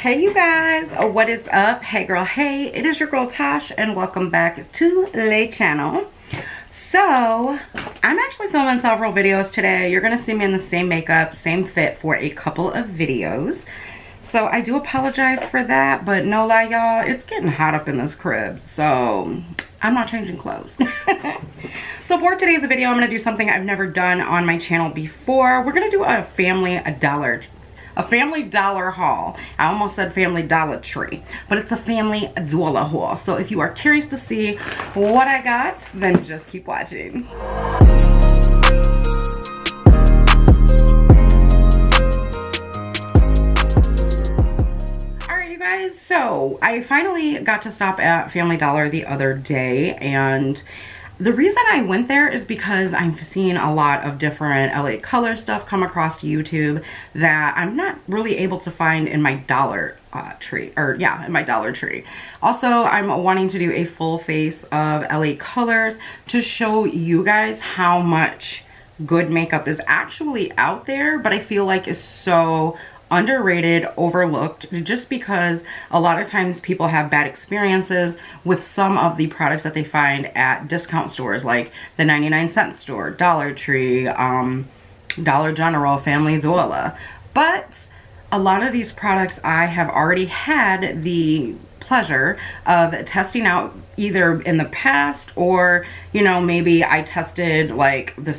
Hey you guys, what is up? Hey girl, hey, it is your girl Tash and welcome back to the channel. So I'm actually filming several videos today. You're gonna see me in the same makeup, same fit for a couple of videos. So I do apologize for that, but no lie y'all, it's getting hot up in this crib, so I'm not changing clothes. So for today's video, I'm gonna do something I've never done on my channel before. We're gonna do a family dollar haul. I almost said family Dollar Tree, but it's a family dollar haul. So if you are curious to see what I got, then just keep watching. Alright you guys, so I finally got to stop at Family Dollar the other day, and the reason I went there is because I'm seeing a lot of different LA color stuff come across YouTube that I'm not really able to find in my Dollar Tree, in my Dollar Tree. Also, I'm wanting to do a full face of LA colors to show you guys how much good makeup is actually out there, but I feel like is so underrated, overlooked, just because a lot of times people have bad experiences with some of the products that they find at discount stores like the 99-cent store, Dollar Tree, Dollar General, Family Dollar. But a lot of these products I have already had the pleasure of testing out either in the past, or you know, maybe I tested like the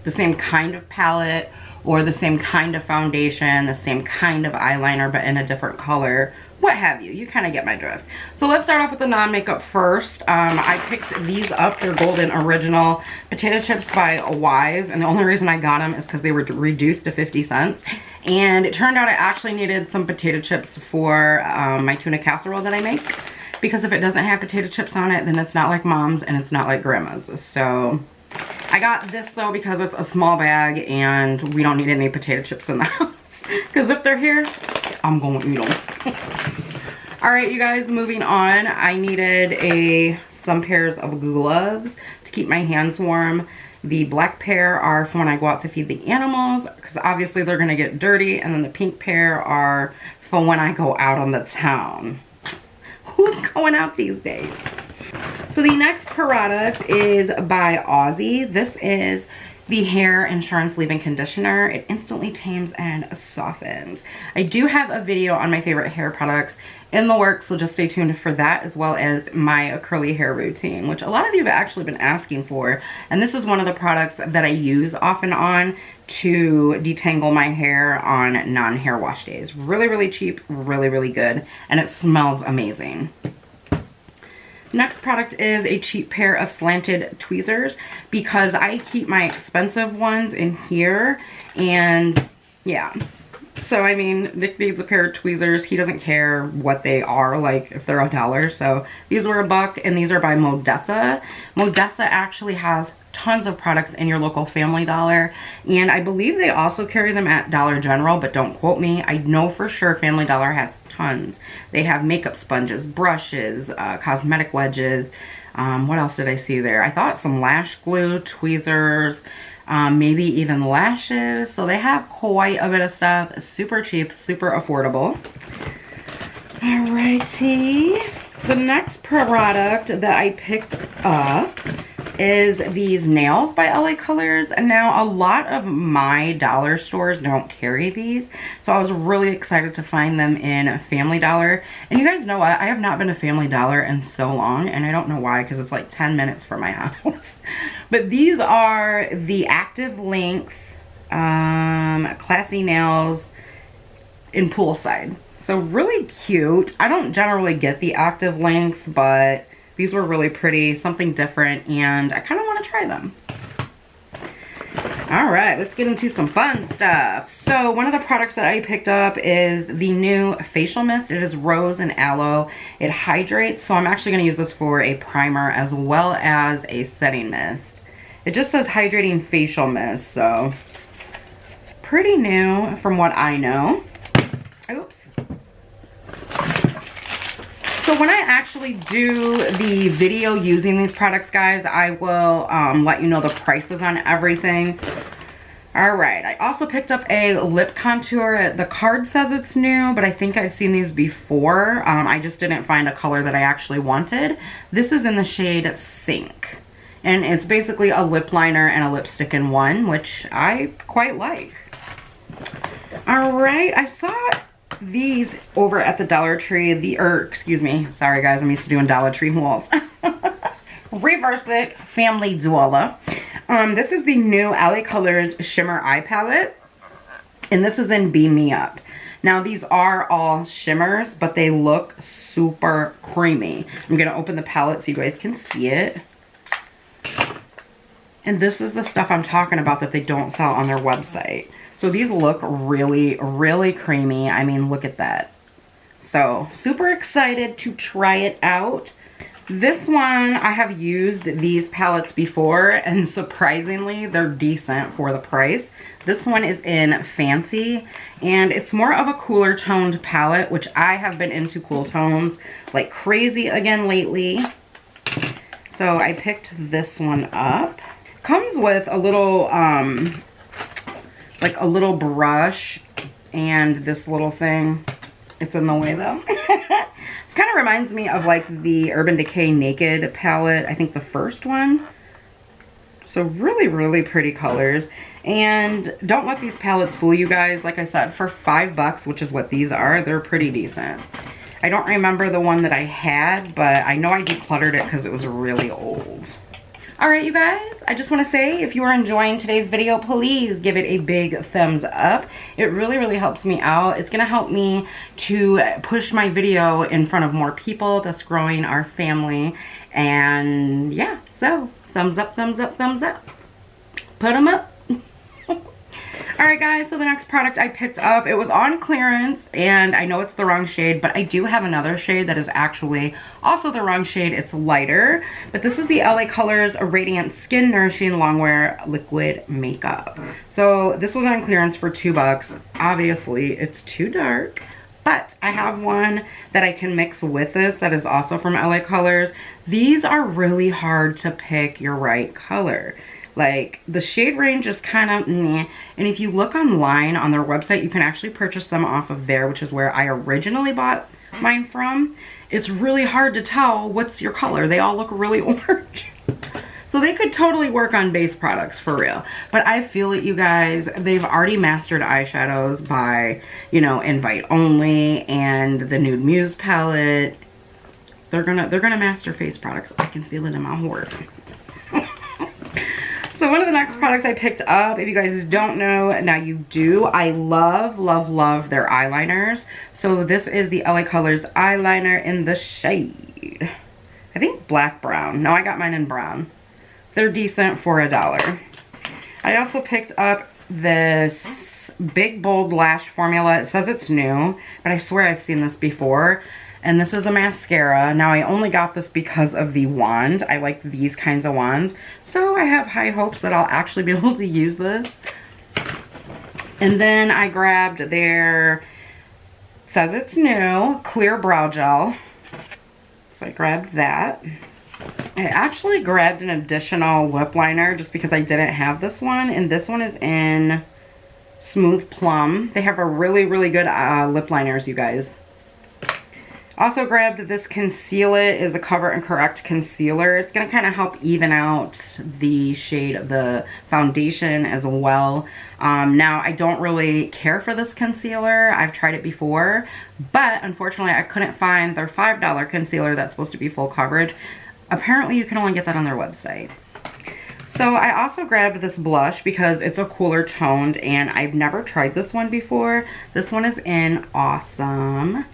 same kind of palette or the same kind of foundation, the same kind of eyeliner, but in a different color, what have you. You kind of get my drift. So let's start off with the non-makeup first. I picked these up. They're Golden Original Potato Chips by Wise, and the only reason I got them is because they were reduced to 50 cents. And it turned out I actually needed some potato chips for my tuna casserole that I make, because if it doesn't have potato chips on it, then it's not like mom's and it's not like grandma's. So I got this though because it's a small bag and we don't need any potato chips in the house, because if they're here, I'm gonna eat them. Alright you guys, moving on. I needed some pairs of gloves to keep my hands warm. The black pair are for when I go out to feed the animals, because obviously they're gonna get dirty, and then the pink pair are for when I go out on the town. Who's going out these days? So the next product is by Aussie. This is the Hair Insurance Leave-In Conditioner. It instantly tames and softens. I do have a video on my favorite hair products in the works, so just stay tuned for that, as well as my curly hair routine, which a lot of you have actually been asking for. And this is one of the products that I use off and on to detangle my hair on non-hair wash days. Really, really cheap, really, really good, and it smells amazing. Next product is a cheap pair of slanted tweezers, because I keep my expensive ones in here, and yeah. So I mean, Nick needs a pair of tweezers. He doesn't care what they are, like if they're $1. So these were $1, and these are by Modessa. Modessa actually has tons of products in your local Family Dollar, and I believe they also carry them at Dollar General, but don't quote me. I know for sure Family Dollar has tons. They have makeup sponges, brushes, cosmetic wedges. What else did I see there? I thought some lash glue, tweezers, maybe even lashes. So they have quite a bit of stuff. Super cheap, super affordable. Alrighty. The next product that I picked up is these nails by LA Colors. And now a lot of my dollar stores don't carry these, so I was really excited to find them in Family Dollar. And you guys know what? I have not been to Family Dollar in so long, and I don't know why, because it's like 10 minutes from my house. But these are the active length classy nails in poolside. So really cute. I don't generally get the active length, but these were really pretty, something different, and I kind of want to try them. All right, let's get into some fun stuff. So one of the products that I picked up is the new facial mist. It is rose and aloe. It hydrates, so I'm actually going to use this for a primer as well as a setting mist. It just says hydrating facial mist, so pretty new from what I know. Oops. So when I actually do the video using these products, guys, I will let you know the prices on everything. All right, I also picked up a lip contour. The card says it's new, but I think I've seen these before. I just didn't find a color that I actually wanted. This is in the shade Sink. And it's basically a lip liner and a lipstick in one, which I quite like. All right, I saw these over at the Dollar Tree. Excuse me, sorry guys, I'm used to doing Dollar Tree hauls. Reverse It Family Duola. This is the new LA Colors Shimmer Eye Palette, and this is in Beam Me Up. Now these are all shimmers, but they look super creamy. I'm gonna open the palette so you guys can see it. And this is the stuff I'm talking about that they don't sell on their website. So these look really, really creamy. I mean, look at that. So super excited to try it out. This one, I have used these palettes before, and surprisingly, they're decent for the price. This one is in Fancy, and it's more of a cooler toned palette, which I have been into cool tones like crazy again lately. So I picked this one up. Comes with a little, like a little brush and this little thing. It's in the way though. This kind of reminds me of like the Urban Decay Naked palette, I think the first one. So really, really pretty colors. And don't let these palettes fool you guys. Like I said, for $5, which is what these are, they're pretty decent. I don't remember the one that I had, but I know I decluttered it because it was really old. Alright you guys, I just want to say if you are enjoying today's video, please give it a big thumbs up. It really, really helps me out. It's going to help me to push my video in front of more people, thus growing our family. And yeah, so thumbs up, thumbs up, thumbs up. Put them up. Alright guys, so the next product I picked up, it was on clearance, and I know it's the wrong shade, but I do have another shade that is actually also the wrong shade. It's lighter, but this is the LA Colors Radiant Skin Nourishing Longwear Liquid Makeup. So this was on clearance for $2. Obviously, it's too dark, but I have one that I can mix with this that is also from LA Colors. These are really hard to pick your right color. Like, the shade range is kind of meh. And if you look online on their website, you can actually purchase them off of there, which is where I originally bought mine from. It's really hard to tell what's your color. They all look really orange. So they could totally work on base products for real. But I feel it, you guys. They've already mastered eyeshadows by, you know, Invite Only and the Nude Muse palette. They're gonna master face products. I can feel it in my heart. So one of the next products I picked up, if you guys don't know, now you do. I love, love, love their eyeliners. So this is the LA Colors eyeliner in the shade, I think black brown. No, I got mine in brown. They're decent for $1. I also picked up this Big Bold Lash formula. It says it's new, but I swear I've seen this before. And this is a mascara. Now I only got this because of the wand. I like these kinds of wands. So I have high hopes that I'll actually be able to use this. And then I grabbed their, says it's new, clear brow gel. So I grabbed that. I actually grabbed an additional lip liner just because I didn't have this one. And this one is in Smooth Plum. They have a really, really good lip liners, you guys. Also grabbed this Conceal It is a Cover and Correct concealer. It's going to kind of help even out the shade of the foundation as well. Now, I don't really care for this concealer. I've tried it before, but unfortunately I couldn't find their $5 concealer that's supposed to be full coverage. Apparently you can only get that on their website. So I also grabbed this blush because it's a cooler toned and I've never tried this one before. This one is in Awesome.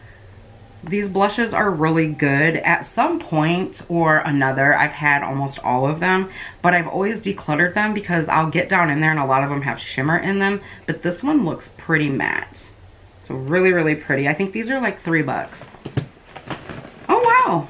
These blushes are really good. At some point or another, I've had almost all of them, but I've always decluttered them because I'll get down in there and a lot of them have shimmer in them, but this one looks pretty matte. So really, really pretty. I think these are like $3. Oh, wow.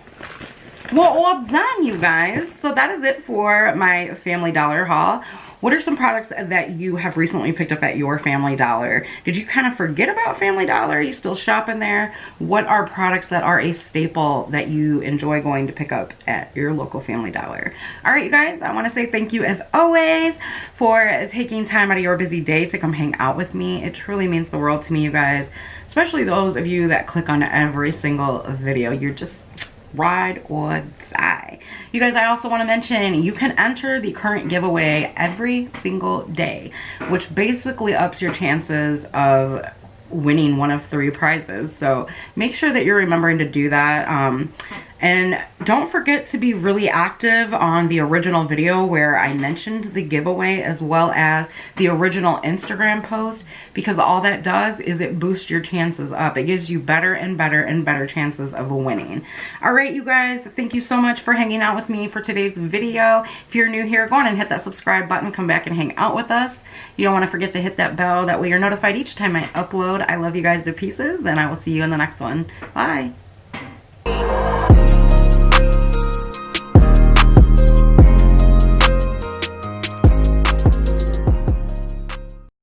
Well done, you guys. So that is it for my Family Dollar haul. What are some products that you have recently picked up at your Family Dollar? Did you kind of forget about Family Dollar? Are you still shopping there? What are products that are a staple that you enjoy going to pick up at your local Family Dollar? All right, you guys, I want to say thank you as always for taking time out of your busy day to come hang out with me. It truly means the world to me, you guys, especially those of you that click on every single video. You're just ride or die. You guys, I also want to mention you can enter the current giveaway every single day, which basically ups your chances of winning one of 3 prizes. So make sure that you're remembering to do that. And don't forget to be really active on the original video where I mentioned the giveaway, as well as the original Instagram post, because all that does is it boosts your chances up. It gives you better and better and better chances of winning. All right, you guys, thank you so much for hanging out with me for today's video. If you're new here, go on and hit that subscribe button. Come back and hang out with us. You don't want to forget to hit that bell. That way you're notified each time I upload. I love you guys to pieces, and I will see you in the next one. Bye.